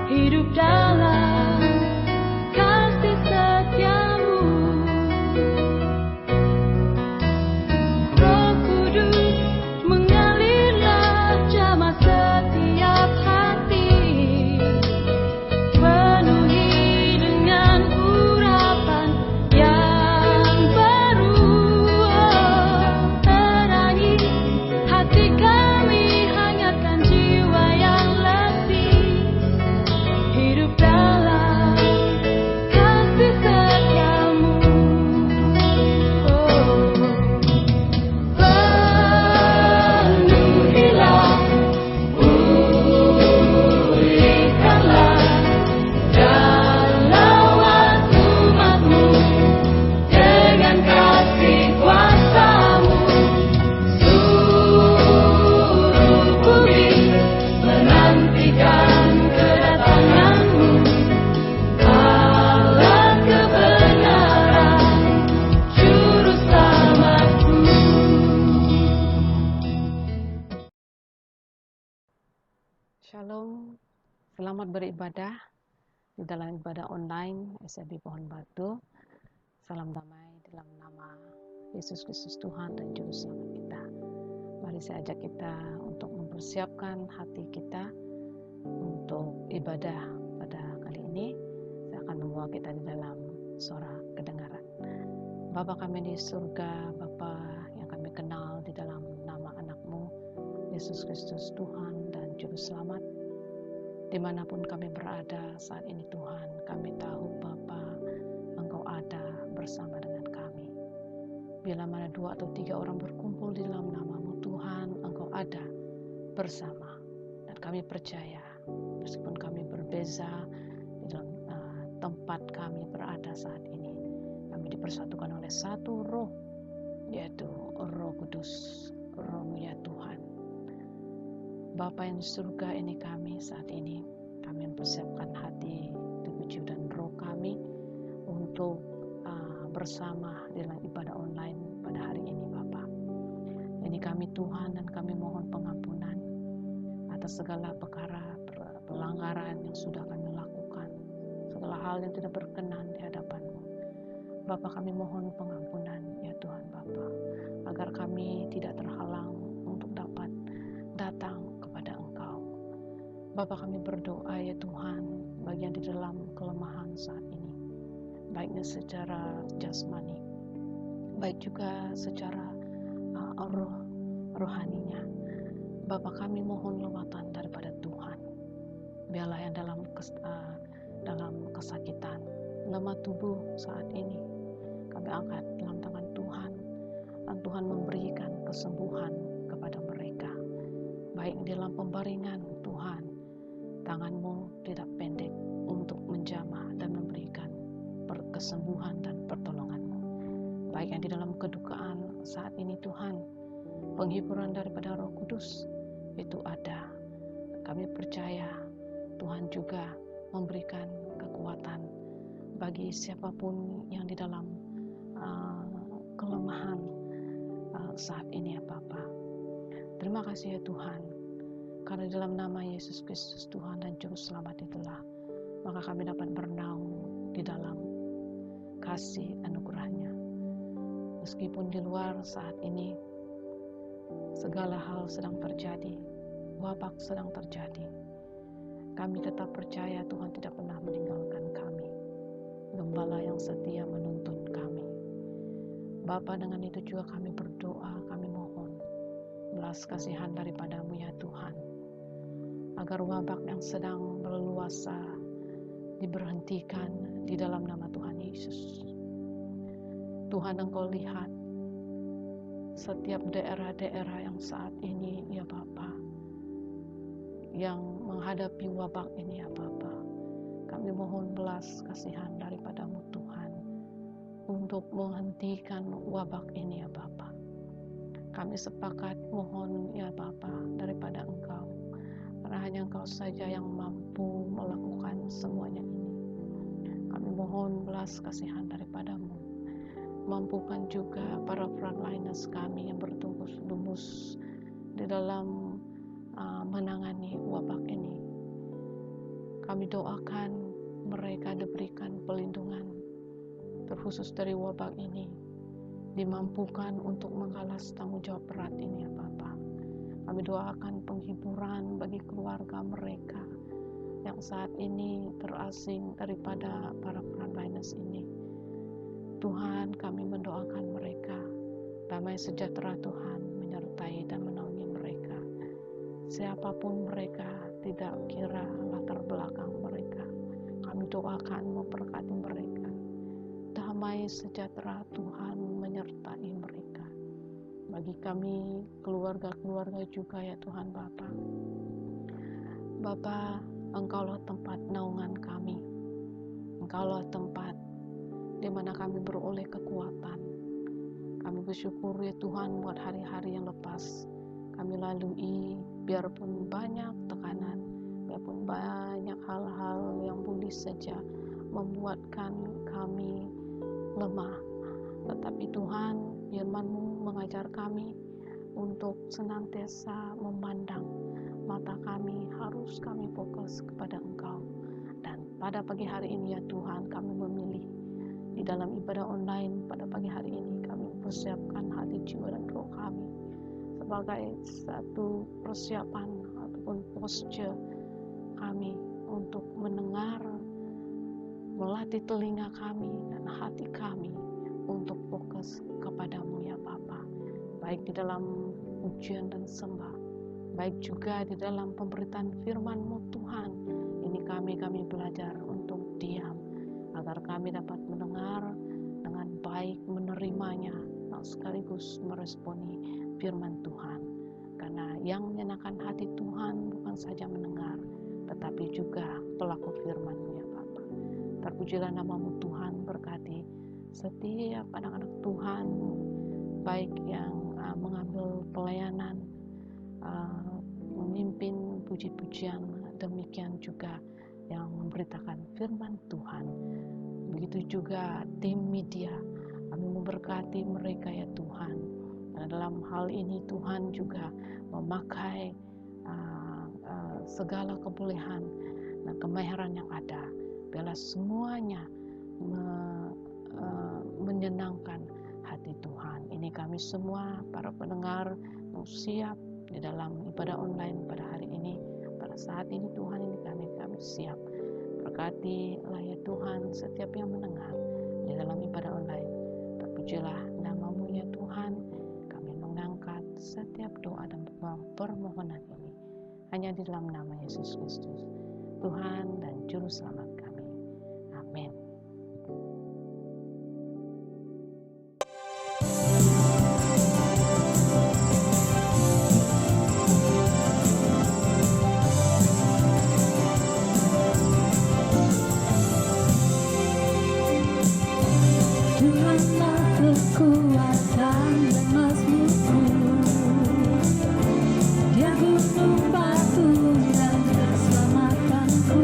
hidup dalam kasih setiamu. Roh Kudus mengalirlah jamah setiap hati, penuhi dengan urapan yang baru. Terangi hati kami, hangatkan jiwa yang letih, hidup dalam kasih setiamu. Penuhilah, pulihkanlah dalam umat-Mu dengan kasih kuasa-Mu. Seluruh bumi menantikan kedatangan-Mu, Allah kebenaran, Juru Selamat-Ku. Shalom, selamat beribadah di dalam ibadah online SLB Pohon Batu. Salam damai dalam nama Yesus Kristus Tuhan dan Juru Selamat kita. Mari saya ajak kita untuk mempersiapkan hati kita untuk ibadah pada kali ini. Saya akan membawa kita di dalam suara kedengaran. Bapa kami di surga, Bapa yang kami kenal di dalam nama anak-Mu, Yesus Kristus Tuhan dan Juru Selamat. Dimanapun kami berada saat ini Tuhan, kami tahu Bapa, Engkau ada bersama dengan kami. Bila mana 2 atau 3 orang berkumpul di dalam nama-Mu Tuhan, Engkau ada bersama. Dan kami percaya, meskipun kami berbeza di dalam tempat kami berada saat ini, kami dipersatukan oleh satu roh, yaitu Roh Kudus, Roh-Mu ya Tuhan. Bapa yang di surga, ini kami saat ini, kami mempersiapkan hati, tubuh, dan roh kami untuk bersama dalam ibadah online pada hari ini Bapa. Ini kami Tuhan, dan kami mohon pengampunan atas segala perkara pelanggaran yang sudah kami lakukan, segala hal yang tidak berkenan di hadapan-Mu. Bapa, kami mohon pengampunan ya Tuhan Bapa, agar kami tidak terhalang untuk dapat datang kepada Engkau. Bapa, kami berdoa ya Tuhan, bagi yang di dalam kelemahan saat ini, baiknya secara jasmani, baik juga secara rohaninya. Bapa, kami mohon lewatan daripada Tuhan. Biarlah yang dalam kesakitan, lemah tubuh saat ini, kami angkat dalam tangan Tuhan, dan Tuhan memberikan kesembuhan kepada mereka. Baik di dalam pembaringan Tuhan, tangan-Mu tidak pendek untuk menjamah dan memberikan kesembuhan dan pertolongan-Mu. Baik yang di dalam kedukaan saat ini Tuhan, penghiburan daripada Roh Kudus itu ada. Kami percaya Tuhan juga memberikan kekuatan bagi siapapun yang di dalam kelemahan saat ini ya Bapa. Terima kasih ya Tuhan, karena dalam nama Yesus Kristus Tuhan dan Juru Selamat itulah, maka kami dapat bernaung di dalam kasih anugerah-Nya. Meskipun di luar saat ini segala hal sedang terjadi, wabak sedang terjadi, kami tetap percaya Tuhan tidak pernah meninggalkan kami. Gembala yang setia menuntun kami. Bapa, dengan itu juga kami berdoa, kami mohon belas kasihan daripada-Mu ya Tuhan, agar wabak yang sedang berleluasa diberhentikan di dalam nama Tuhan Yesus. Tuhan, Engkau lihat setiap daerah-daerah yang saat ini ya Bapa, yang menghadapi wabak ini ya Bapa. Kami mohon belas kasihan daripada-Mu Tuhan, untuk menghentikan wabak ini ya Bapa. Kami sepakat mohon ya Bapa daripada Engkau, karena hanya Engkau saja yang mampu melakukan semuanya ini. Kami mohon belas kasihan daripada-Mu. Mampukan juga para frontliners kami yang bertugas lumus di dalam menangani wabak ini. Kami doakan mereka diberikan pelindungan, terkhusus dari wabah ini, dimampukan untuk menggalas tanggung jawab berat ini ya Bapa. Kami doakan penghiburan bagi keluarga mereka yang saat ini terasing daripada para frontliners ini. Tuhan, kami mendoakan mereka, damai sejahtera Tuhan menyertai dan menaungi mereka. Siapapun mereka, tidak kira latar belakang mereka, kami doakan memberkati mereka. Damai sejahtera Tuhan menyertai mereka. Bagi kami, keluarga-keluarga juga ya Tuhan Bapa. Bapa, Engkaulah tempat naungan kami. Engkaulah tempat di mana kami beroleh kekuatan. Kami bersyukur ya Tuhan buat hari-hari yang lepas kami lalui, biarpun banyak tekanan, biarpun banyak hal-hal yang boleh saja membuatkan kami lemah. Tetapi Tuhan, firman-Mu mengajar kami untuk senantiasa memandang, mata kami harus kami fokus kepada Engkau. Dan pada pagi hari ini ya Tuhan, kami memilih di dalam ibadah online pada pagi hari ini, kami persiapkan hati, jiwa, dan roh kami sebagai satu persiapan ataupun posture kami untuk mendengar, melatih telinga kami dan hati kami untuk fokus kepadamu ya Bapa. Baik di dalam pujian dan sembah, baik juga di dalam pemberitaan firman-Mu Tuhan. Ini kami belajar untuk diam, agar kami dapat mendengar dengan baik, menerimanya, dan sekaligus meresponi firman Tuhan. Karena yang menyenangkan hati Tuhan bukan saja mendengar, tetapi juga pelaku firman-Mu ya Bapa. Terpujilah nama-Mu Tuhan, berkati setiap anak-anak Tuhan, baik yang mengambil pelayanan, memimpin puji-pujian, demikian juga yang memberitakan firman Tuhan. Begitu juga tim media, kami memberkati mereka ya Tuhan. Dan dalam hal ini Tuhan juga memakai segala kebolehan dan kemahiran yang ada, biarlah semuanya menyenangkan hati Tuhan. Ini kami semua para pendengar yang siap di dalam ibadah online pada hari ini, pada saat ini Tuhan, ini kami siap. Berkatilah ya Tuhan setiap yang mendengar di dalam ibadah online. Terpujilah nama-Mu ya Tuhan. Kami mengangkat setiap doa dan permohonan ini hanya di dalam nama Yesus Kristus, Tuhan dan Juru Selamat kami. Amin. Tuhanlah kekuatan dan mazmurku, Dia gunung batu dan keselamatanku.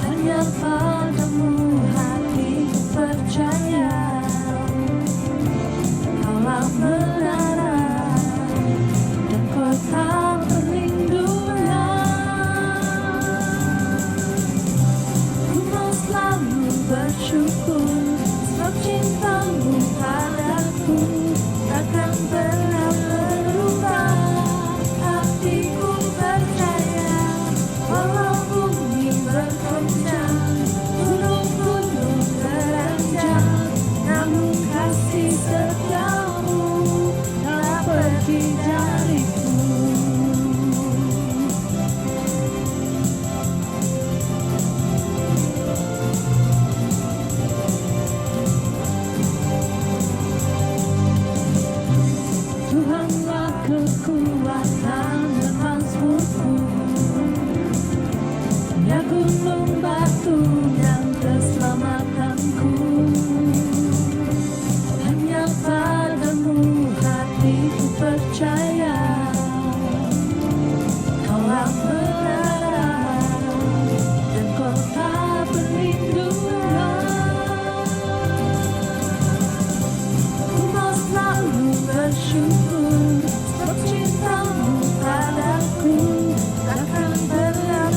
Hanya padamu hatiku percaya, Kaulah menara dan kota perlindungan. Ku mau selalu bersyukur sebab cinta-Mu padaku takkan pernah berubah. Hatiku percaya, walau bumi bergoncang, gunung-gunung beranjak, namun kasih setiamu tak pergi dariku. Tuhanlah kekuatan dan mazmurku, Dia gunung batu dan keselamatanku. Hanya padamu hatiku percaya, Kaulah menara dan kota perlindungan. Ku mau selalu bersyukur sebab cinta-Mu padaku takkan pernah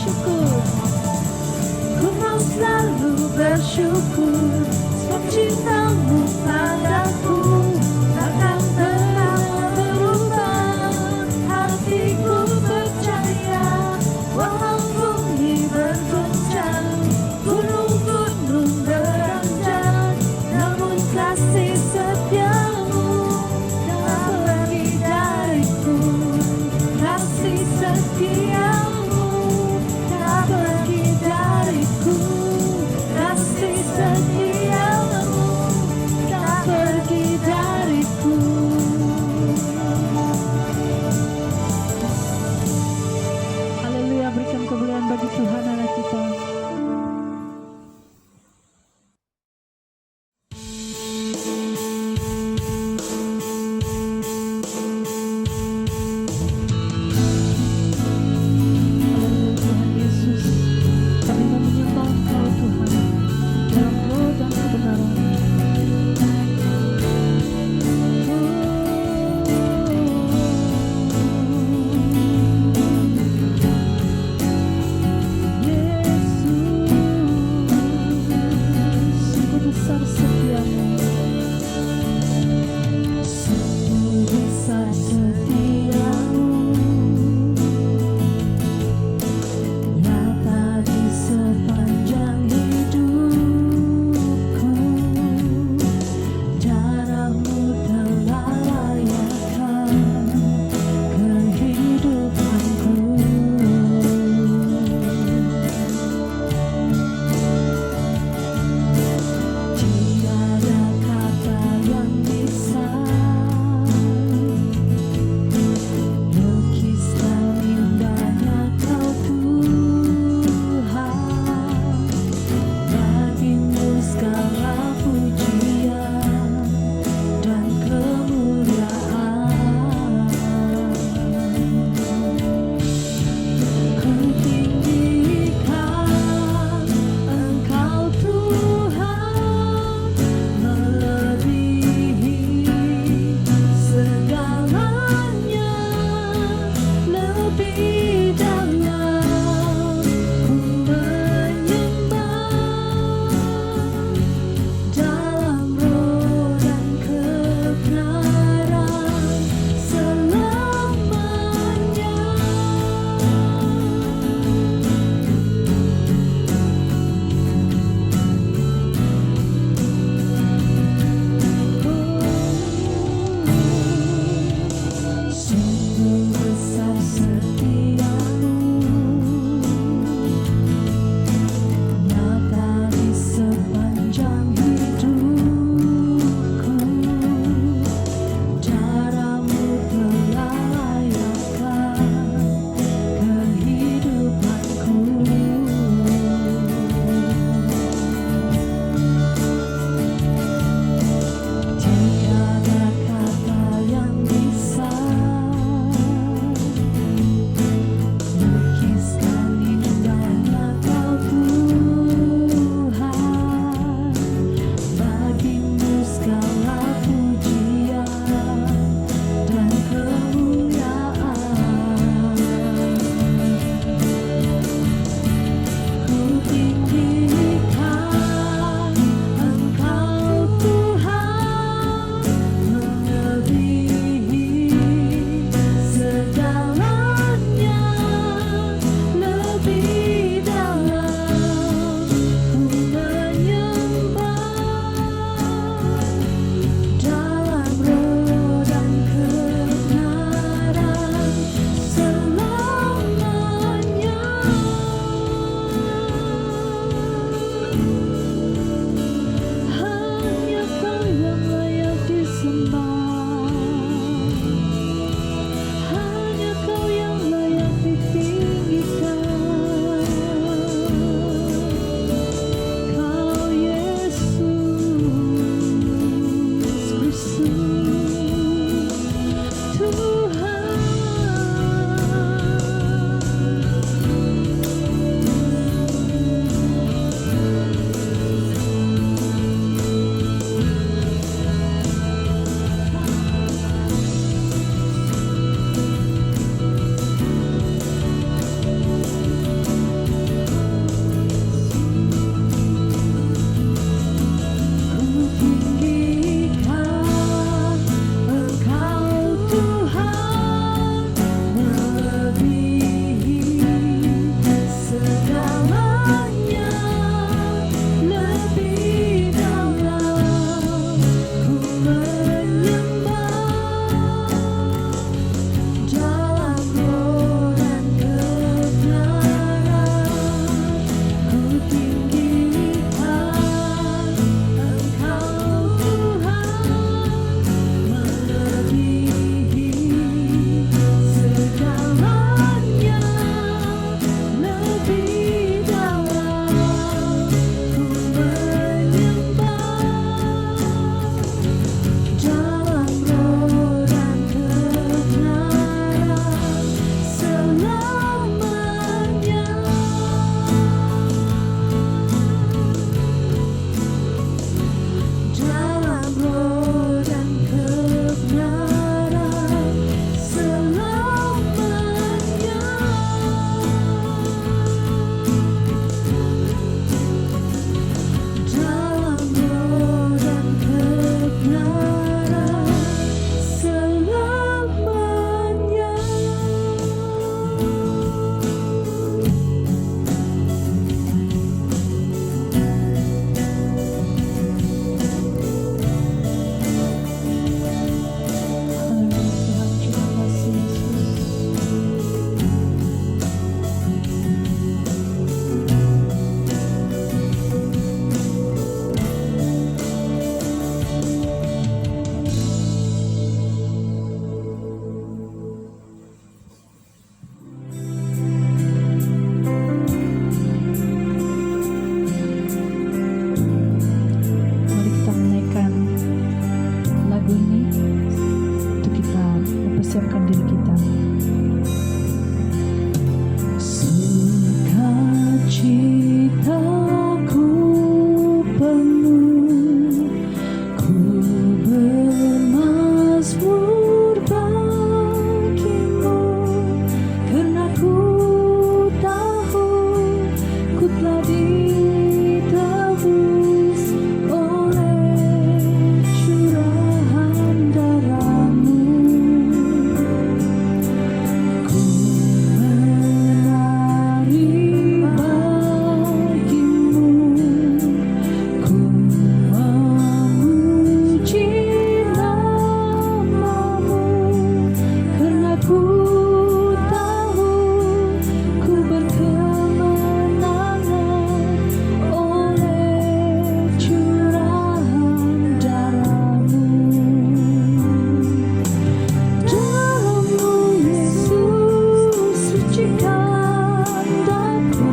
bersyukur. Ku mau selalu bersyukur, sebab cintamu padaku takkan pernah berubah. Hatiku percaya, walau bumi berguncang, gunung-gunung beranjak, namun kasih setiamu tak pergi dariku. Kasih setiamu tak pergi dariku. Kasih setiamu tak pergi lagu ini untuk kita mempersiapkan diri kita. Sukacitaku penuh, ku bermazmur bagimu, karena ku tahu ku telah ditebus oleh curahan darahmu. Ku menari bagimu, ku memuji namamu, karena ku tahu ku berkemenangan oleh curahan darahmu. Darahmu Yesus sucikan daku,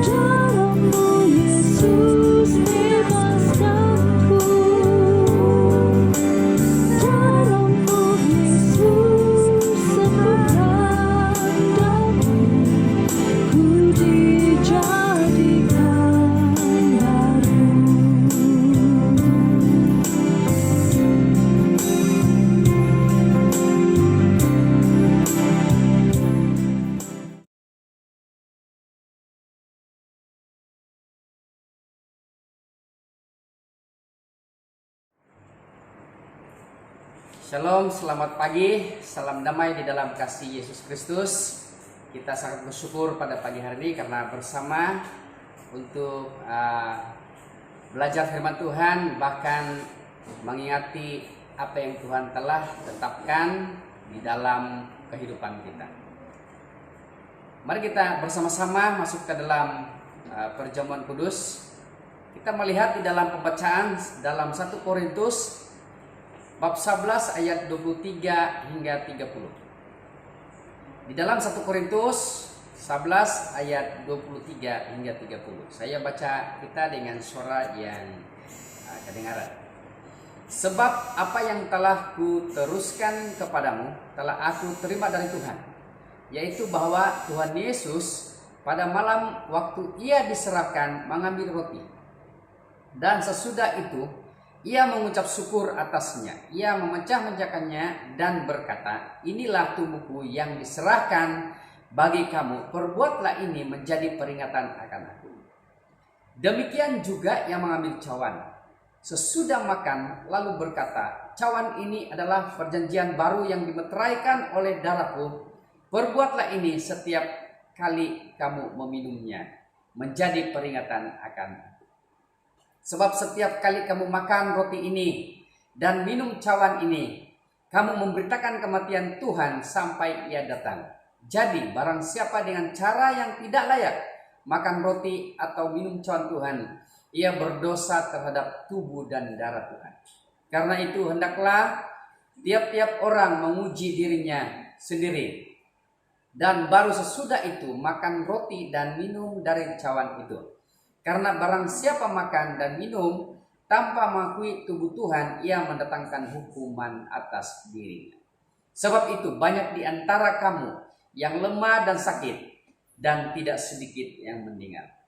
darahmu Yesus bebaskanku, darahmu Yesus sembuhkan daku, ku dijadikan baru. Shalom, selamat pagi, salam damai di dalam kasih Yesus Kristus. Kita sangat bersyukur pada pagi hari ini karena bersama untuk belajar firman Tuhan, bahkan mengingati apa yang Tuhan telah tetapkan di dalam kehidupan kita. Mari kita bersama-sama masuk ke dalam perjamuan kudus. Kita melihat di dalam pembacaan dalam 1 Korintus bab 11 ayat 23 hingga 30. Di dalam 1 Korintus 11 ayat 23 hingga 30. Saya baca kita dengan suara yang kedengaran. Sebab apa yang telah ku teruskan kepadamu telah aku terima dari Tuhan, yaitu bahwa Tuhan Yesus pada malam waktu ia diserahkan mengambil roti, dan sesudah itu ia mengucap syukur atasnya. Ia memecah-mecahkannya dan berkata, inilah tubuhku yang diserahkan bagi kamu. Perbuatlah ini menjadi peringatan akan aku. Demikian juga yang mengambil cawan sesudah makan, lalu berkata, cawan ini adalah perjanjian baru yang dimeteraikan oleh darahku. Perbuatlah ini setiap kali kamu meminumnya, menjadi peringatan akan aku. Sebab setiap kali kamu makan roti ini dan minum cawan ini, kamu memberitakan kematian Tuhan sampai ia datang. Jadi barang siapa dengan cara yang tidak layak makan roti atau minum cawan Tuhan, ia berdosa terhadap tubuh dan darah Tuhan. Karena itu hendaklah tiap-tiap orang menguji dirinya sendiri, dan baru sesudah itu makan roti dan minum dari cawan itu. Karena barang siapa makan dan minum tanpa mengakui tubuh Tuhan, ia mendatangkan hukuman atas dirinya. Sebab itu banyak di antara kamu yang lemah dan sakit, dan tidak sedikit yang mendengar.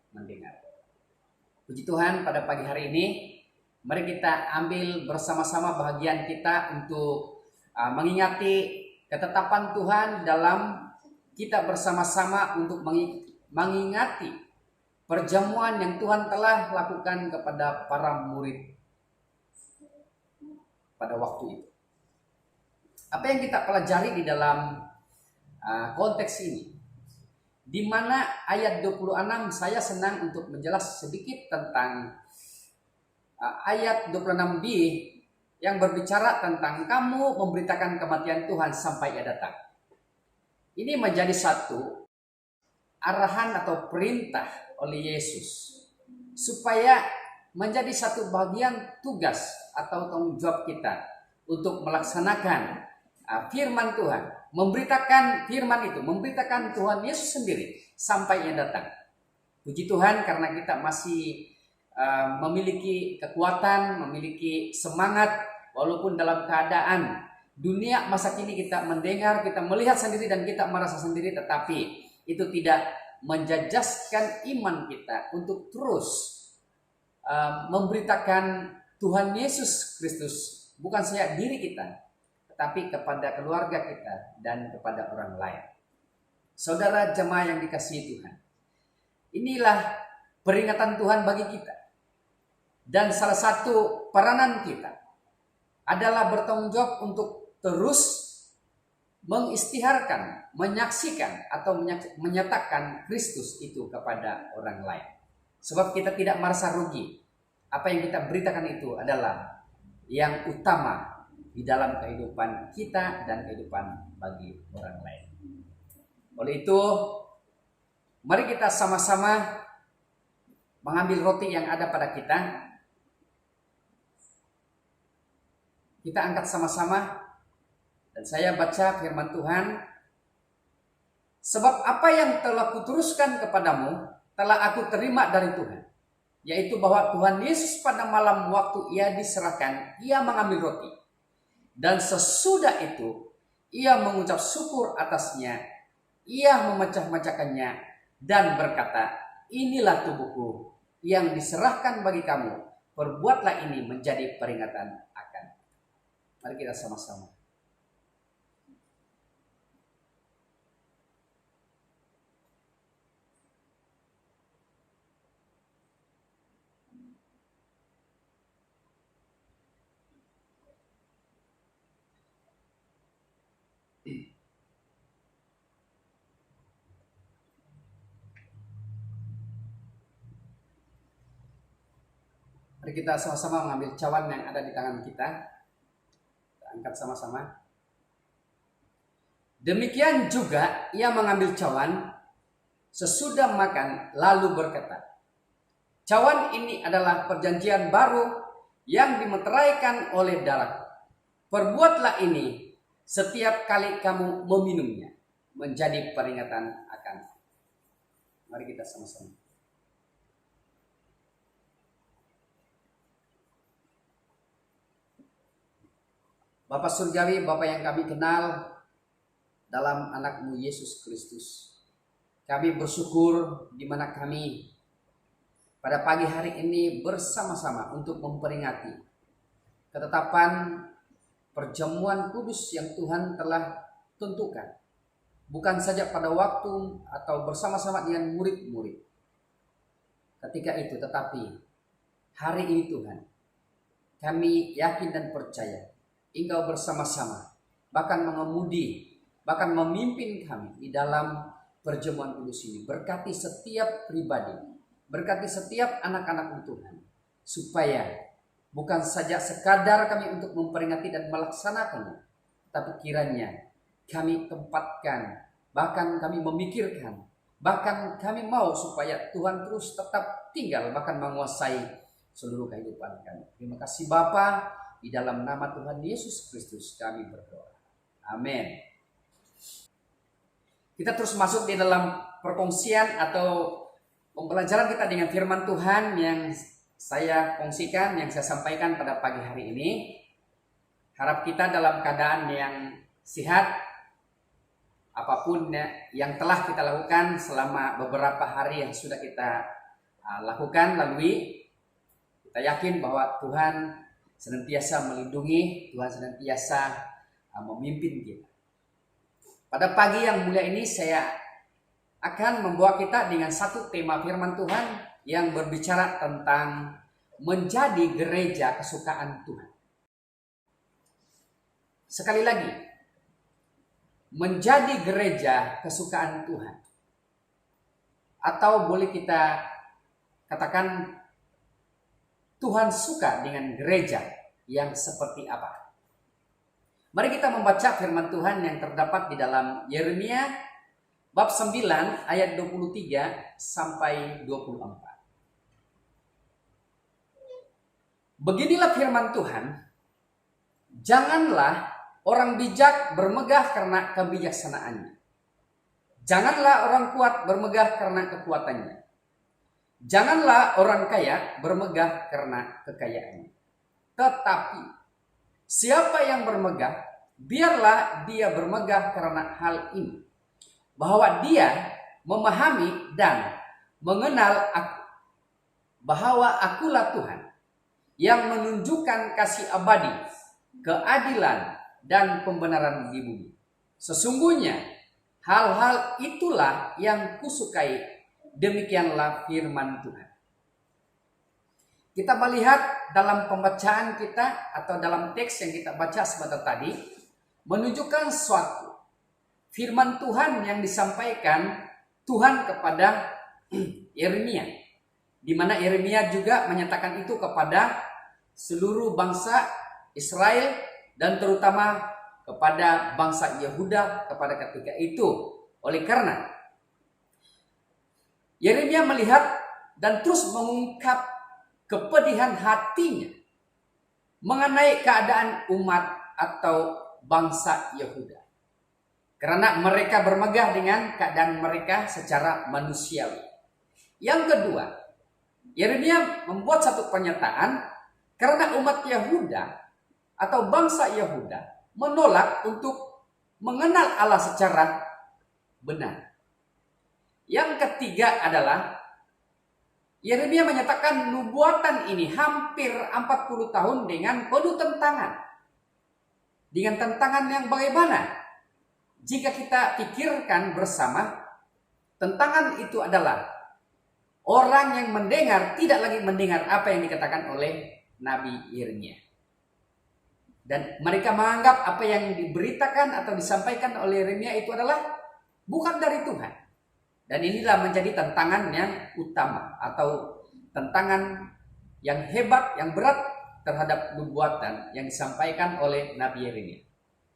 Puji Tuhan, pada pagi hari ini mari kita ambil bersama-sama bahagian kita untuk mengingati ketetapan Tuhan dalam kita bersama-sama untuk mengingati perjamuan yang Tuhan telah lakukan kepada para murid pada waktu itu. Apa yang kita pelajari di dalam konteks ini? Di mana ayat 26 saya senang untuk menjelas sedikit tentang ayat 26b yang berbicara tentang kamu memberitakan kematian Tuhan sampai ia datang. Ini menjadi satu arahan atau perintah oleh Yesus supaya menjadi satu bagian tugas atau tanggung jawab kita untuk melaksanakan firman Tuhan, memberitakan firman itu, memberitakan Tuhan Yesus sendiri sampai ia datang. Puji Tuhan, karena kita masih memiliki kekuatan, memiliki semangat walaupun dalam keadaan dunia masa kini kita mendengar, kita melihat sendiri dan kita merasa sendiri, tetapi itu tidak menjajaskan iman kita untuk terus memberitakan Tuhan Yesus Kristus, bukan saja diri kita, tetapi kepada keluarga kita dan kepada orang lain. Saudara jemaah yang dikasihi Tuhan, inilah peringatan Tuhan bagi kita. Dan salah satu peranan kita adalah bertanggung jawab untuk terus mengistiharkan, menyaksikan atau menyatakan Kristus itu kepada orang lain. Sebab kita tidak merasa rugi. Apa yang kita beritakan itu adalah yang utama di dalam kehidupan kita dan kehidupan bagi orang lain. Oleh itu, mari kita sama-sama mengambil roti yang ada pada kita. Kita angkat sama-sama dan saya baca firman Tuhan. Sebab apa yang telah kuteruskan kepadamu telah aku terima dari Tuhan, yaitu bahwa Tuhan Yesus pada malam waktu ia diserahkan, ia mengambil roti, dan sesudah itu ia mengucap syukur atasnya, ia memecah-mecahkannya dan berkata, inilah tubuhku yang diserahkan bagi kamu, perbuatlah ini menjadi peringatan akan. Mari kita sama-sama. Mari kita sama-sama mengambil cawan yang ada di tangan kita. Kita angkat sama-sama. Demikian juga ia mengambil cawan sesudah makan lalu berkata, cawan ini adalah perjanjian baru yang dimeteraikan oleh darahku. Perbuatlah ini setiap kali kamu meminumnya, menjadi peringatan akan. Mari kita sama-sama. Bapak Surgawi, Bapak yang kami kenal dalam anak-Mu Yesus Kristus, kami bersyukur di mana kami pada pagi hari ini bersama-sama untuk memperingati ketetapan perjamuan kudus yang Tuhan telah tentukan. Bukan saja pada waktu atau bersama-sama dengan murid-murid ketika itu, tetapi hari ini Tuhan, kami yakin dan percaya Engkau bersama-sama, bahkan mengemudi, bahkan memimpin kami di dalam perjamuan kudus ini. Berkati setiap pribadi, berkati setiap anak-anak Tuhan, supaya bukan saja sekadar kami untuk memperingati dan melaksanakannya, tapi kiranya kami tempatkan, bahkan kami memikirkan, bahkan kami mau supaya Tuhan terus tetap tinggal, bahkan menguasai seluruh kehidupan kami. Terima kasih Bapa. Di dalam nama Tuhan Yesus Kristus kami berdoa. Amin. Kita terus masuk di dalam perkongsian atau pembelajaran kita dengan firman Tuhan yang saya kongsikan, yang saya sampaikan pada pagi hari ini. Harap kita dalam keadaan yang sehat, apapun yang telah kita lakukan selama beberapa hari yang sudah kita lakukan, lalui, kita yakin bahwa Tuhan senantiasa melindungi, Tuhan senantiasa memimpin kita. Pada pagi yang mulia ini saya akan membawa kita dengan satu tema firman Tuhan yang berbicara tentang menjadi gereja kesukaan Tuhan. Sekali lagi, menjadi gereja kesukaan Tuhan. Atau boleh kita katakan Tuhan suka dengan gereja yang seperti apa? Mari kita membaca firman Tuhan yang terdapat di dalam Yeremia bab 9 ayat 23 sampai 24. Beginilah firman Tuhan, janganlah orang bijak bermegah karena kebijaksanaannya. Janganlah orang kuat bermegah karena kekuatannya. Janganlah orang kaya bermegah karena kekayaannya. Tetapi Siapa yang bermegah, biarlah dia bermegah karena hal ini, bahwa dia memahami dan mengenal aku, bahwa akulah Tuhan yang menunjukkan kasih abadi, keadilan, dan pembenaran di bumi. Sesungguhnya hal-hal itulah yang kusukai, demikianlah firman Tuhan. Kita melihat dalam pembacaan kita atau dalam teks yang kita baca sebentar tadi, menunjukkan suatu firman Tuhan yang disampaikan Tuhan kepada Yeremia, di mana Yeremia juga menyatakan itu kepada seluruh bangsa Israel dan terutama kepada bangsa Yehuda kepada ketika itu. Oleh karena Yeremia melihat dan terus mengungkap kepedihan hatinya mengenai keadaan umat atau bangsa Yehuda, karena mereka bermegah dengan keadaan mereka secara manusiawi. Yang kedua, Yeremia membuat satu pernyataan karena umat Yehuda atau bangsa Yehuda menolak untuk mengenal Allah secara benar. Yang ketiga adalah Yeremia menyatakan nubuatan ini hampir 40 tahun dengan penuh tantangan. Dengan tantangan yang bagaimana? Jika kita pikirkan bersama, tantangan itu adalah orang yang mendengar tidak lagi mendengar apa yang dikatakan oleh Nabi Yeremia. Dan mereka menganggap apa yang diberitakan atau disampaikan oleh Yeremia itu adalah bukan dari Tuhan. Dan inilah menjadi tantangan yang utama atau tantangan yang hebat, yang berat terhadap nubuatan yang disampaikan oleh Nabi Yeremia.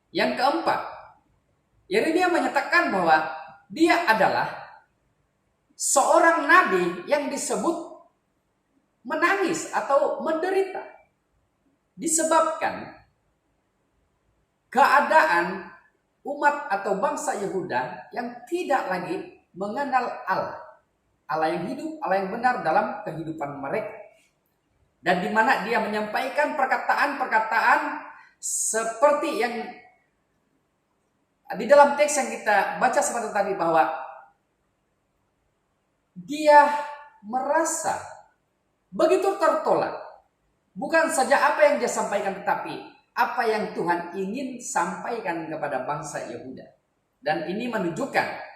Yang keempat, Yeremia menyatakan bahwa dia adalah seorang nabi yang disebut menangis atau menderita disebabkan keadaan umat atau bangsa Yehuda yang tidak lagi mengenal Allah, Allah yang hidup, Allah yang benar dalam kehidupan mereka. Dan di mana dia menyampaikan perkataan-perkataan seperti yang di dalam teks yang kita baca sebentar tadi, bahwa dia merasa begitu tertolak. Bukan saja apa yang dia sampaikan, tetapi apa yang Tuhan ingin sampaikan kepada bangsa Yehuda. Dan ini menunjukkan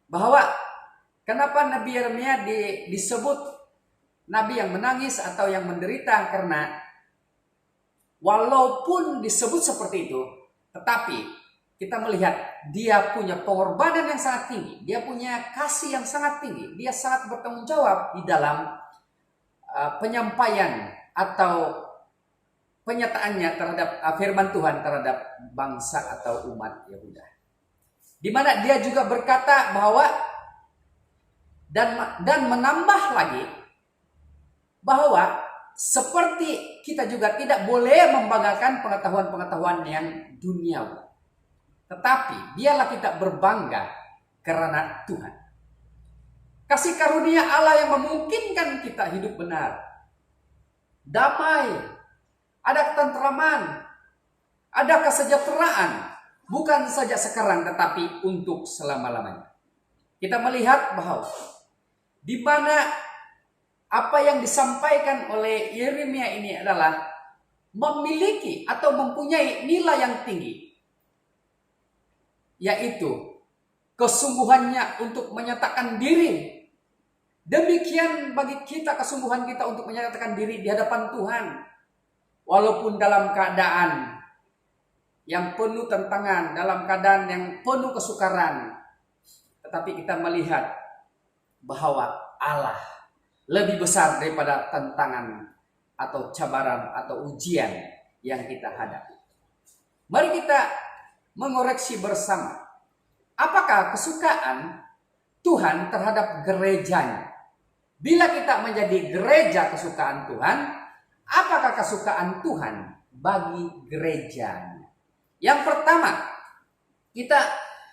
bahwa kenapa Nabi Yeremia disebut nabi yang menangis atau yang menderita, karena walaupun disebut seperti itu, tetapi kita melihat dia punya pengorbanan yang sangat tinggi, dia punya kasih yang sangat tinggi, dia sangat bertanggung jawab di dalam penyampaian atau penyataannya terhadap firman Tuhan terhadap bangsa atau umat Yehuda. Di mana dia juga berkata bahwa dan menambah lagi bahwa seperti kita juga tidak boleh membanggakan pengetahuan-pengetahuan yang duniawi, tetapi biarlah kita berbangga karena Tuhan. Kasih karunia Allah yang memungkinkan kita hidup benar, damai, ada ketentraman, ada kesejahteraan. Bukan saja sekarang, tetapi untuk selama-lamanya. Kita melihat bahwa di mana apa yang disampaikan oleh Yeremia ini adalah memiliki atau mempunyai nilai yang tinggi, yaitu kesungguhannya untuk menyatakan diri. Demikian bagi kita kesungguhan kita untuk menyatakan diri di hadapan Tuhan, walaupun dalam keadaan yang penuh tantangan, dalam keadaan yang penuh kesukaran, tetapi kita melihat bahwa Allah lebih besar daripada tantangan atau cabaran atau ujian yang kita hadapi. Mari kita mengoreksi bersama, apakah kesukaan Tuhan terhadap gerejanya? Bila kita menjadi gereja kesukaan Tuhan, apakah kesukaan Tuhan bagi gerejanya? Yang pertama, kita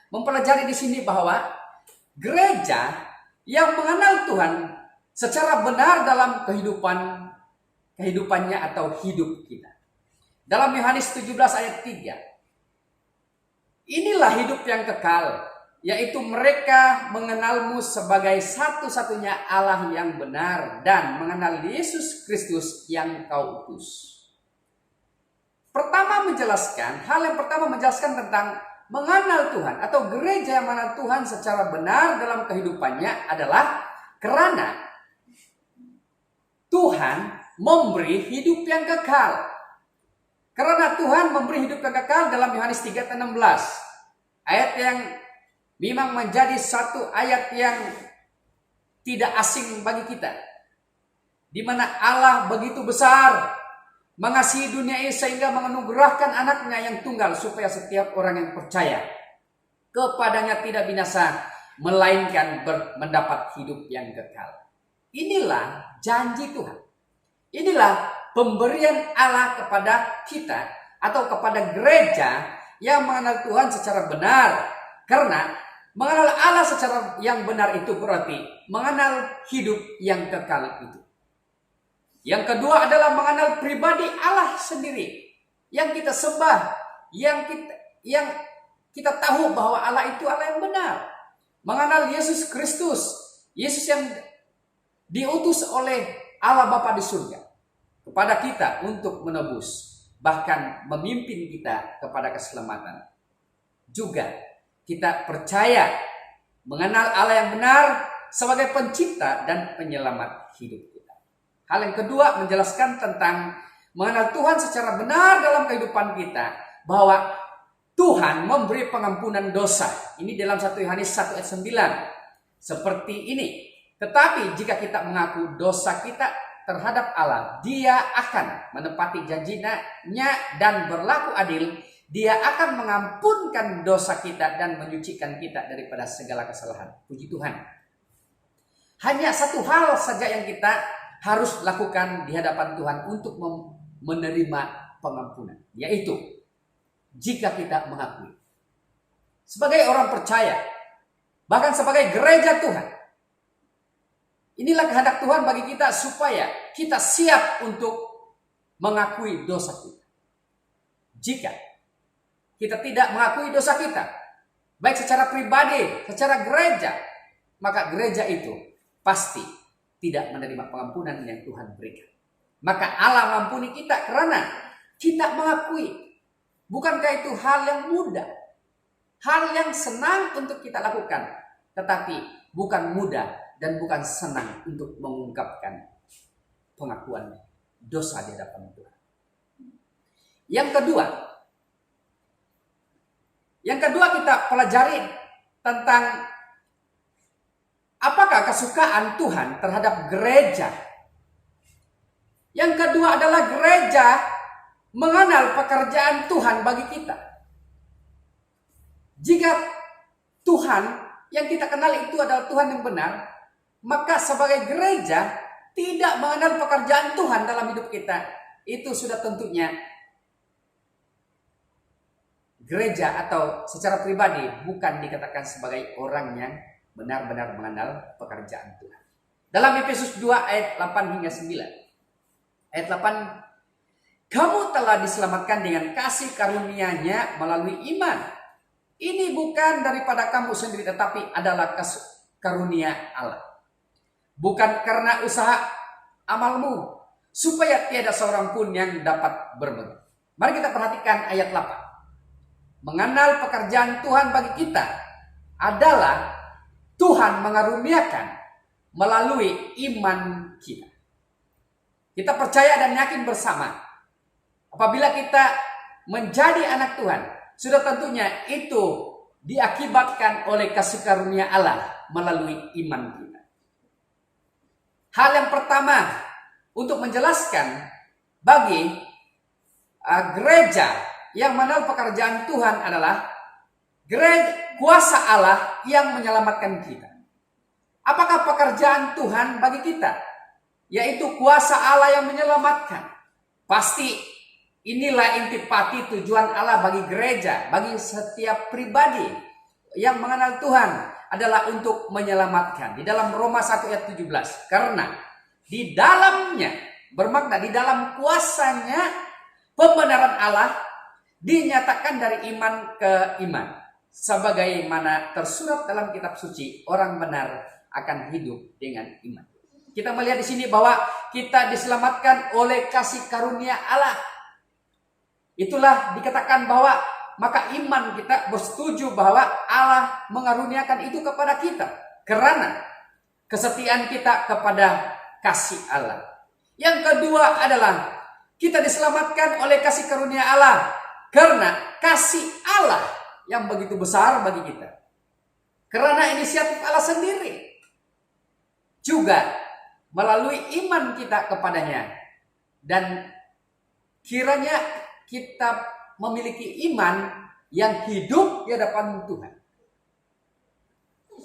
mempelajari di sini bahwa gereja yang mengenal Tuhan secara benar dalam kehidupannya atau hidup kita. dalam Yohanes 17 ayat 3. Inilah hidup yang kekal, yaitu mereka mengenalmu sebagai satu-satunya Allah yang benar dan mengenal Yesus Kristus yang kau utus. Hal yang pertama menjelaskan tentang mengenal Tuhan atau gereja yang mengenal Tuhan secara benar dalam kehidupannya adalah karena Tuhan memberi hidup yang kekal. Karena Tuhan memberi hidup yang kekal dalam Yohanes 3:16. Ayat yang memang menjadi satu ayat yang tidak asing bagi kita. Di mana Allah begitu besar mengasihi dunia ini sehingga menganugerahkan anaknya yang tunggal supaya setiap orang yang percaya kepadanya tidak binasa melainkan mendapat hidup yang kekal. Inilah janji Tuhan. Inilah pemberian Allah kepada kita atau kepada gereja yang mengenal Tuhan secara benar. Karena mengenal Allah secara yang benar itu berarti mengenal hidup yang kekal itu. Yang kedua adalah mengenal pribadi Allah sendiri yang kita sembah, yang kita tahu bahwa Allah itu Allah yang benar. Mengenal Yesus Kristus, Yesus yang diutus oleh Allah Bapa di surga kepada kita untuk menebus, bahkan memimpin kita kepada keselamatan. Juga kita percaya mengenal Allah yang benar sebagai pencipta dan penyelamat hidup kita. Hal yang kedua menjelaskan tentang mengenal Tuhan secara benar dalam kehidupan kita, bahwa Tuhan memberi pengampunan dosa. Ini dalam 1 Yohanes 1 ayat 9. Seperti ini. Tetapi jika kita mengaku dosa kita terhadap Allah, Dia akan menepati janjinya dan berlaku adil. Dia akan mengampunkan dosa kita dan menyucikan kita daripada segala kesalahan. Puji Tuhan. Hanya satu hal saja yang kita harus lakukan di hadapan Tuhan untuk menerima pengampunan, yaitu jika kita mengakui sebagai orang percaya, bahkan sebagai gereja Tuhan. Inilah kehendak Tuhan bagi kita supaya kita siap untuk mengakui dosa kita. Jika kita tidak mengakui dosa kita, baik secara pribadi, secara gereja, maka gereja itu pasti tidak menerima pengampunan yang Tuhan berikan. Maka Allah mengampuni kita karena kita mengakui. Bukankah itu hal yang mudah? Hal yang senang untuk kita lakukan. Tetapi bukan mudah dan bukan senang untuk mengungkapkan pengakuan dosa di hadapan Tuhan. Yang kedua kita pelajari tentang apakah kesukaan Tuhan terhadap gereja. Yang kedua adalah gereja mengenal pekerjaan Tuhan bagi kita. Jika Tuhan yang kita kenal itu adalah Tuhan yang benar, maka sebagai gereja tidak mengenal pekerjaan Tuhan dalam hidup kita, itu sudah tentunya gereja atau secara pribadi bukan dikatakan sebagai orang yang benar-benar mengenal pekerjaan Tuhan. Dalam Efesus 2 ayat 8 hingga 9. Ayat 8, kamu telah diselamatkan dengan kasih karunia-Nya melalui iman. Ini bukan daripada kamu sendiri, tetapi adalah karunia Allah. Bukan karena usaha amalmu, supaya tiada seorang pun yang dapat bermenang. Mari kita perhatikan ayat 8. Mengenal pekerjaan Tuhan bagi kita adalah Tuhan mengaruniakan melalui iman kita. Kita percaya dan yakin bersama. Apabila kita menjadi anak Tuhan, sudah tentunya itu diakibatkan oleh kasih karunia Allah melalui iman kita. Hal yang pertama untuk menjelaskan bagi gereja yang mengenal pekerjaan Tuhan adalah kuasa Allah yang menyelamatkan kita. Apakah pekerjaan Tuhan bagi kita? Yaitu kuasa Allah yang menyelamatkan. Pasti inilah intipati tujuan Allah bagi gereja, bagi setiap pribadi yang mengenal Tuhan adalah untuk menyelamatkan. Di dalam Roma 1 ayat 17. Karena di dalamnya, bermakna di dalam kuasanya pembenaran Allah dinyatakan dari iman ke iman. Sebagaimana tersurat dalam kitab suci, orang benar akan hidup dengan iman. Kita melihat di sini bahwa kita diselamatkan oleh kasih karunia Allah. Itulah dikatakan bahwa maka iman kita bersetuju bahwa Allah mengaruniakan itu kepada kita karena kesetiaan kita kepada kasih Allah. Yang kedua adalah kita diselamatkan oleh kasih karunia Allah karena kasih Allah yang begitu besar bagi kita. Karena inisiatif Allah sendiri. Juga melalui iman kita kepadanya. Dan kiranya kita memiliki iman yang hidup di hadapan Tuhan.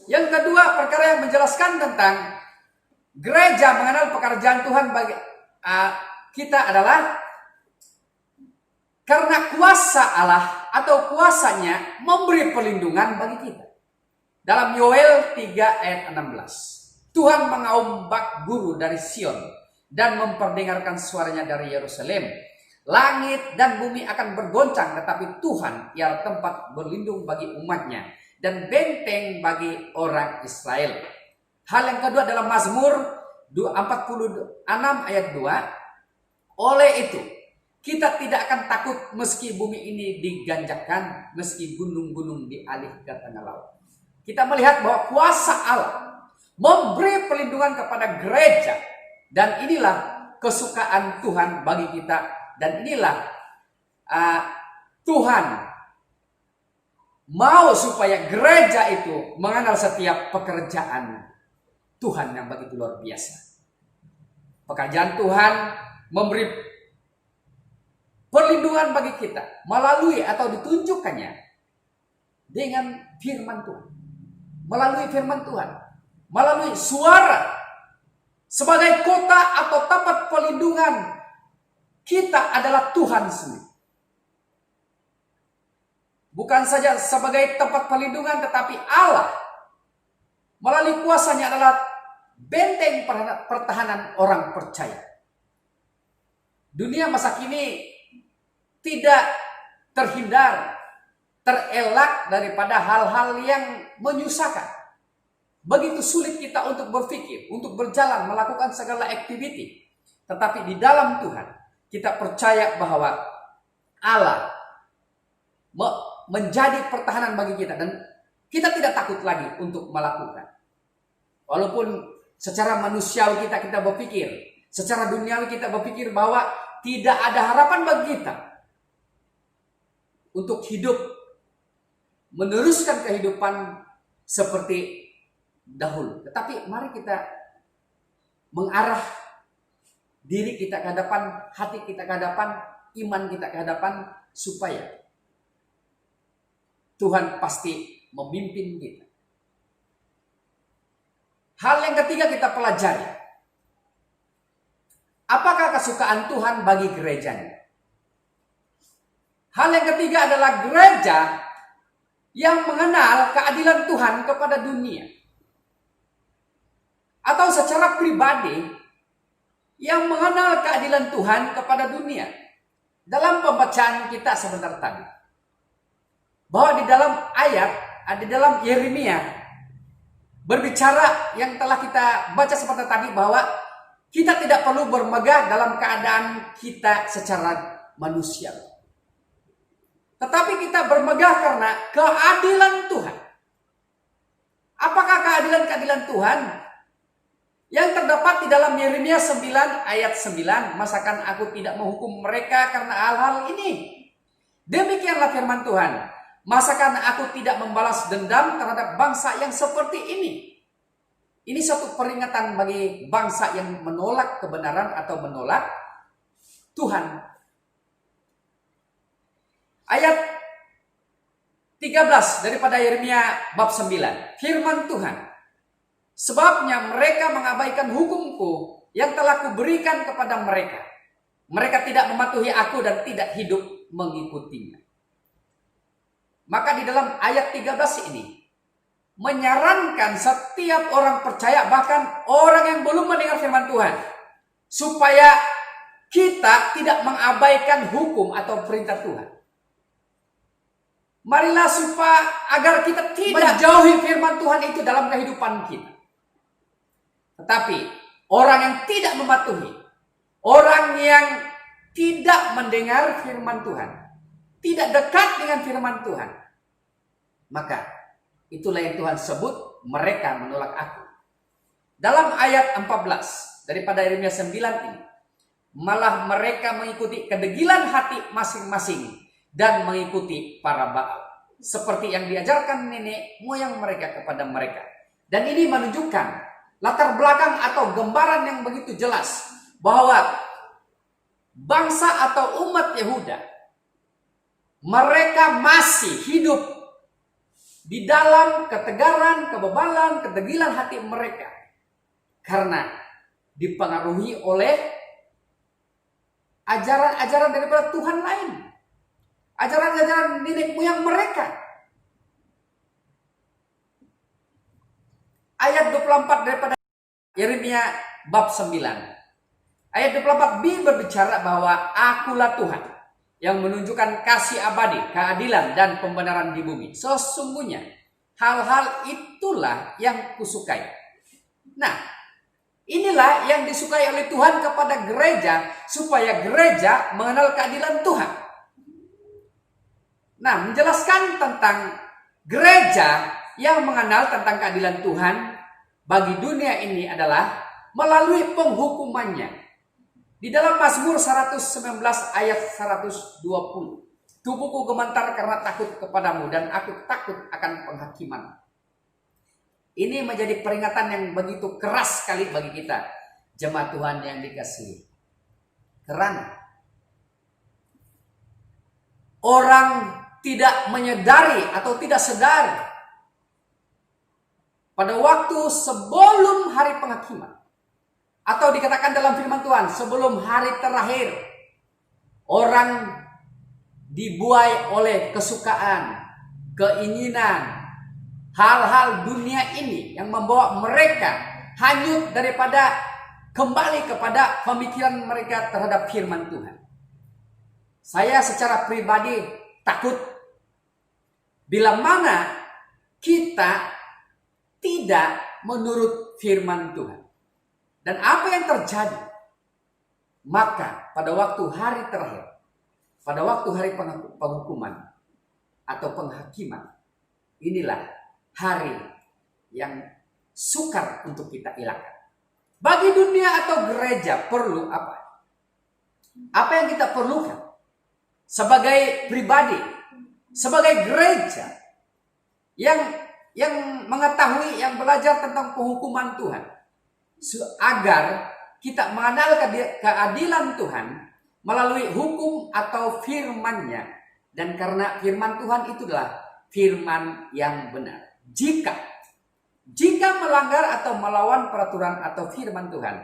Yang kedua, perkara yang menjelaskan tentang gereja mengenal pekerjaan Tuhan bagi kita adalah karena kuasa Allah atau kuasanya memberi perlindungan bagi kita. Dalam Yoel 3 ayat 16. Tuhan mengombak guru dari Sion dan memperdengarkan suaranya dari Yerusalem. Langit dan bumi akan bergoncang, tetapi Tuhan ialah tempat berlindung bagi umatnya dan benteng bagi orang Israel. Hal yang kedua dalam Mazmur 46 ayat 2. Oleh itu, kita tidak akan takut meski bumi ini diganjakkan, meski gunung-gunung dialih ke tengah laut. Kita melihat bahwa kuasa Allah memberi perlindungan kepada gereja. Dan inilah kesukaan Tuhan bagi kita. Dan inilah Tuhan mau supaya gereja itu mengenal setiap pekerjaan Tuhan yang begitu luar biasa. Pekerjaan Tuhan memberi perlindungan bagi kita melalui atau ditunjukkannya dengan firman Tuhan. Melalui firman Tuhan, melalui suara sebagai kota atau tempat perlindungan kita adalah Tuhan sendiri. Bukan saja sebagai tempat perlindungan, tetapi Allah melalui kuasanya adalah benteng pertahanan orang percaya. Dunia masa kini tidak terhindar, terelak daripada hal-hal yang menyusahkan. Begitu sulit kita untuk berpikir, untuk berjalan, melakukan segala aktiviti. Tetapi di dalam Tuhan, kita percaya bahwa Allah menjadi pertahanan bagi kita. Dan kita tidak takut lagi untuk melakukan. Walaupun secara manusiawi kita berpikir, secara duniawi kita berpikir bahwa tidak ada harapan bagi kita untuk hidup, meneruskan kehidupan seperti dahulu. Tetapi mari kita mengarah diri kita ke hadapan, hati kita ke hadapan, iman kita ke hadapan, supaya Tuhan pasti memimpin kita. Hal yang ketiga kita pelajari. Apakah kesukaan Tuhan bagi gerejanya? Hal yang ketiga adalah gereja yang mengenal keadilan Tuhan kepada dunia. Atau secara pribadi yang mengenal keadilan Tuhan kepada dunia. Dalam pembacaan kita sebentar tadi, bahwa di dalam ayat, di dalam Yeremia berbicara yang telah kita baca seperti tadi, bahwa kita tidak perlu bermegah dalam keadaan kita secara manusia. Tetapi kita bermegah karena keadilan Tuhan. Apakah keadilan Tuhan? Yang terdapat di dalam Yeremia 9 ayat 9. Masakan aku tidak menghukum mereka karena hal-hal ini? Demikianlah firman Tuhan. Masakan aku tidak membalas dendam terhadap bangsa yang seperti ini? Ini satu peringatan bagi bangsa yang menolak kebenaran atau menolak Tuhan. Ayat 13 daripada Yeremia bab 9. Firman Tuhan. Sebabnya mereka mengabaikan hukumku yang telah kuberikan kepada mereka. Mereka tidak mematuhi aku dan tidak hidup mengikutinya. Maka di dalam ayat 13 ini menyarankan setiap orang percaya, bahkan orang yang belum mendengar firman Tuhan, supaya kita tidak mengabaikan hukum atau perintah Tuhan. Marilah supaya agar kita tidak menjauhi firman Tuhan itu dalam kehidupan kita. Tetapi orang yang tidak mematuhi, orang yang tidak mendengar firman Tuhan, tidak dekat dengan firman Tuhan, maka itulah yang Tuhan sebut mereka menolak aku. Dalam ayat 14 daripada Yeremia 9 ini, malah mereka mengikuti kedegilan hati masing-masing dan mengikuti para Baal, seperti yang diajarkan nenek moyang mereka kepada mereka. Dan ini menunjukkan latar belakang atau gambaran yang begitu jelas bahwa bangsa atau umat Yehuda, mereka masih hidup di dalam ketegaran, kebebalan, kedegilan hati mereka karena dipengaruhi oleh ajaran-ajaran daripada Tuhan lain, ajaran-ajaran nenek moyang mereka. Ayat 24 daripada Yeremia bab 9. Ayat 24b berbicara bahwa akulah Tuhan yang menunjukkan kasih abadi, keadilan dan pembenaran di bumi. Sesungguhnya hal-hal itulah yang kusukai. Nah, inilah yang disukai oleh Tuhan kepada gereja, supaya gereja mengenal keadilan Tuhan. Nah, menjelaskan tentang gereja yang mengenal tentang keadilan Tuhan bagi dunia ini adalah melalui penghukumannya. Di dalam Mazmur 119 ayat 120. Tubuhku gemetar karena takut kepadamu dan aku takut akan penghakiman. Ini menjadi peringatan yang begitu keras sekali bagi kita, jemaat Tuhan yang dikasihi. Karena orang tidak menyadari atau tidak sadar pada waktu sebelum hari penghakiman, atau dikatakan dalam firman Tuhan, sebelum hari terakhir, orang dibuai oleh kesukaan, keinginan, hal-hal dunia ini yang membawa mereka hanyut daripada kembali kepada pemikiran mereka terhadap firman Tuhan. Saya secara pribadi takut bila mana kita tidak menurut firman Tuhan. Dan apa yang terjadi? Maka pada waktu hari terakhir, pada waktu hari penghukuman atau penghakiman, inilah hari yang sukar untuk kita hilangkan. Bagi dunia atau gereja perlu apa? Apa yang kita perlukan sebagai pribadi, sebagai gereja yang mengetahui, yang belajar tentang penghukuman Tuhan, agar kita mengenal keadilan Tuhan melalui hukum atau firman-Nya. Dan karena firman Tuhan itulah firman yang benar. Jika melanggar atau melawan peraturan atau firman Tuhan,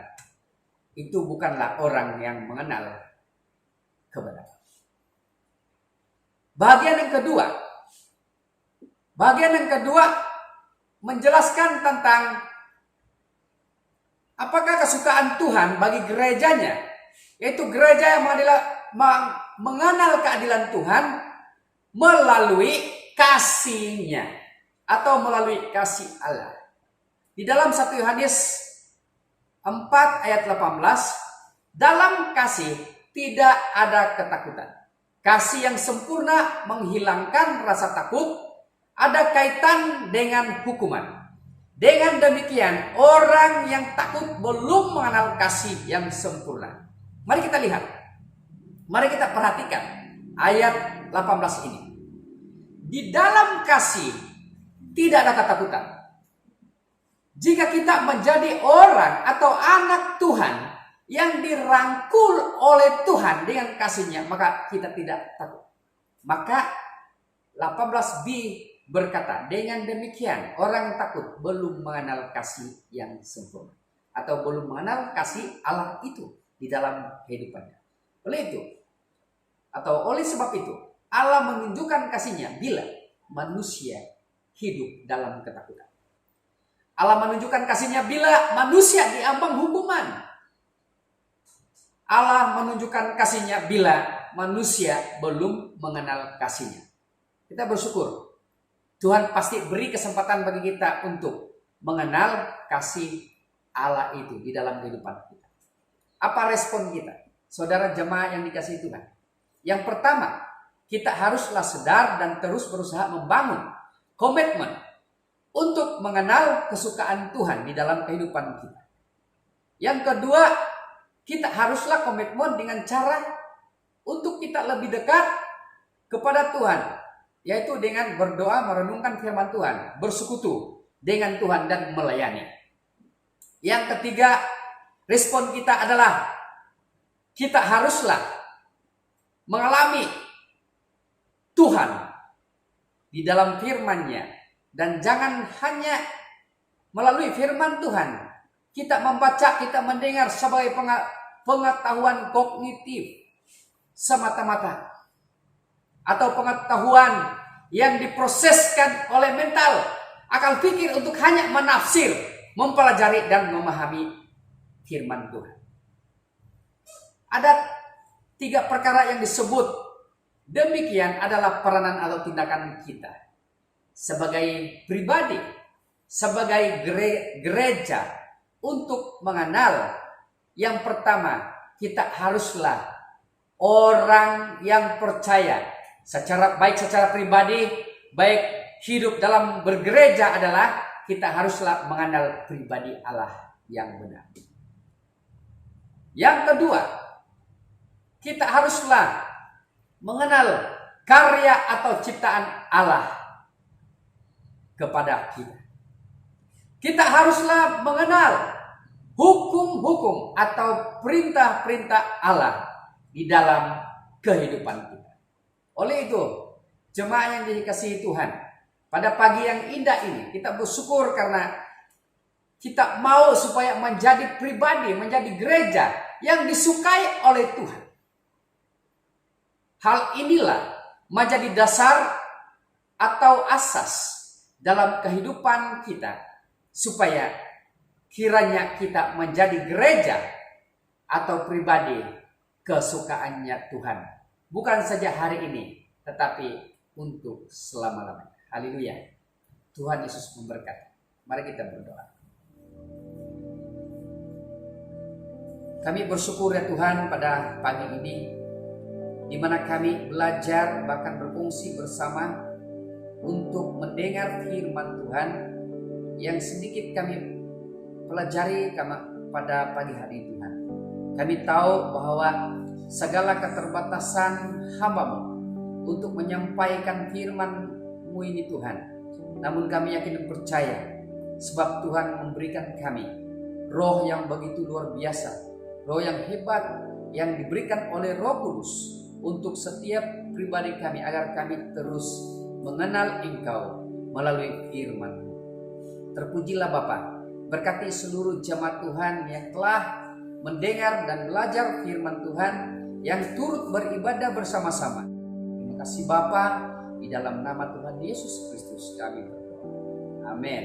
itu bukanlah orang yang mengenal kebenaran. Bagian yang kedua menjelaskan tentang apakah kesukaan Tuhan bagi gerejanya, yaitu gereja yang mengenal keadilan Tuhan melalui kasih-Nya atau melalui kasih Allah. Di dalam 1 Yohanes 4 ayat 18, dalam kasih tidak ada ketakutan. Kasih yang sempurna menghilangkan rasa takut, ada kaitan dengan hukuman. Dengan demikian, orang yang takut belum mengenal kasih yang sempurna. Mari kita lihat. Mari kita perhatikan ayat 18 ini. Di dalam kasih tidak ada ketakutan. Jika kita menjadi orang atau anak Tuhan yang dirangkul oleh Tuhan dengan kasih-Nya, maka kita tidak takut. Maka 18b berkata, dengan demikian orang yang takut belum mengenal kasih yang sempurna, atau belum mengenal kasih Allah itu di dalam kehidupannya. Oleh sebab itu Allah menunjukkan kasih-Nya bila manusia hidup dalam ketakutan. Allah menunjukkan kasih-Nya bila manusia diambang hukuman. Allah menunjukkan kasih-Nya bila manusia belum mengenal kasih-Nya. Kita bersyukur. Tuhan pasti beri kesempatan bagi kita untuk mengenal kasih Allah itu di dalam kehidupan kita. Apa respon kita? Saudara jemaah yang dikasihi Tuhan. Yang pertama, kita haruslah sadar dan terus berusaha membangun komitmen untuk mengenal kesukaan Tuhan di dalam kehidupan kita. Yang kedua, kita haruslah komitmen dengan cara untuk kita lebih dekat kepada Tuhan, yaitu dengan berdoa, merenungkan firman Tuhan, bersekutu dengan Tuhan dan melayani. Yang ketiga, respon kita adalah kita haruslah mengalami Tuhan di dalam firman-Nya, dan jangan hanya melalui firman Tuhan kita membaca, kita mendengar sebagai pengetahuan kognitif semata-mata, atau pengetahuan yang diproseskan oleh mental, akal pikir untuk hanya menafsir, mempelajari dan memahami firman Tuhan. Ada 3 perkara yang disebut demikian adalah peranan atau tindakan kita sebagai pribadi, sebagai gereja untuk mengenal. Yang pertama, kita haruslah orang yang percaya secara pribadi, baik hidup dalam bergereja adalah kita haruslah mengenal pribadi Allah yang benar. Yang kedua, kita haruslah mengenal karya atau ciptaan Allah kepada kita. Kita haruslah mengenal hukum-hukum atau perintah-perintah Allah di dalam kehidupan kita. Oleh itu, jemaah yang dikasihi Tuhan, pada pagi yang indah ini kita bersyukur karena kita mau supaya menjadi pribadi, menjadi gereja yang disukai oleh Tuhan. Hal inilah menjadi dasar atau asas dalam kehidupan kita, supaya kiranya kita menjadi gereja atau pribadi kesukaannya Tuhan. Bukan saja hari ini, tetapi untuk selama-lamanya. Haleluya. Tuhan Yesus memberkati. Mari kita berdoa. Kami bersyukur ya Tuhan pada pagi ini, di mana kami belajar bahkan berfungsi bersama untuk mendengar firman Tuhan yang sedikit kami pelajari pada pagi hari ini Tuhan. Kami tahu bahwa segala keterbatasan hamba-Mu untuk menyampaikan firman-Mu ini Tuhan. Namun kami yakin dan percaya, sebab Tuhan memberikan kami roh yang begitu luar biasa, roh yang hebat yang diberikan oleh Roh Kudus untuk setiap pribadi kami, agar kami terus mengenal Engkau melalui firman-Mu. Terpujilah Bapa, berkati seluruh jemaat Tuhan yang telah mendengar dan belajar firman Tuhan, yang turut beribadah bersama-sama. Terima kasih Bapa, di dalam nama Tuhan Yesus Kristus kami berdoa. Amin.